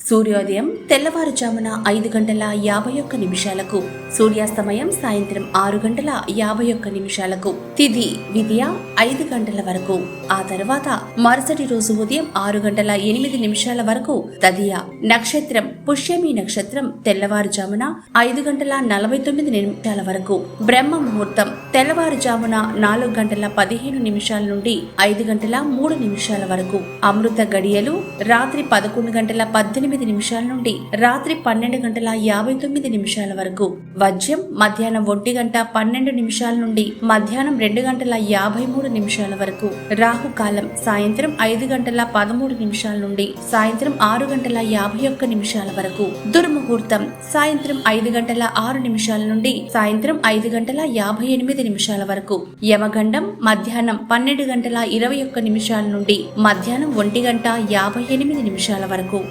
సూర్యోదయం తెల్లవారుజామున 5:51 సూర్యాస్తమయం సాయంత్రం 6:51 తిథి విద్య 5 గంటల వరకు. ఆ తర్వాత మరుసటి రోజు ఉదయం 6:08 వరకు తదియ. నక్షత్రం పుష్యమి నక్షత్రం తెల్లవారుజామున 5:49 వరకు. బ్రహ్మ ముహూర్తం తెల్లవారుజామున 4:15 నుండి 5:03 వరకు. అమృత గడియలు రాత్రి 11:18 నుండి రాత్రి 12:59 వరకు. వజ్యం మధ్యాహ్నం 1:12 నుండి మధ్యాహ్నం 2:53 వరకు. రాహుకాలం సాయంత్రం 5:13 నుండి సాయంత్రం 6:51 వరకు. దుర్ముహూర్తం సాయంత్రం 5:06 నుండి సాయంత్రం 5:58 వరకు. యమగండం మధ్యాహ్నం 12:21 నుండి మధ్యాహ్నం 1:58 వరకు.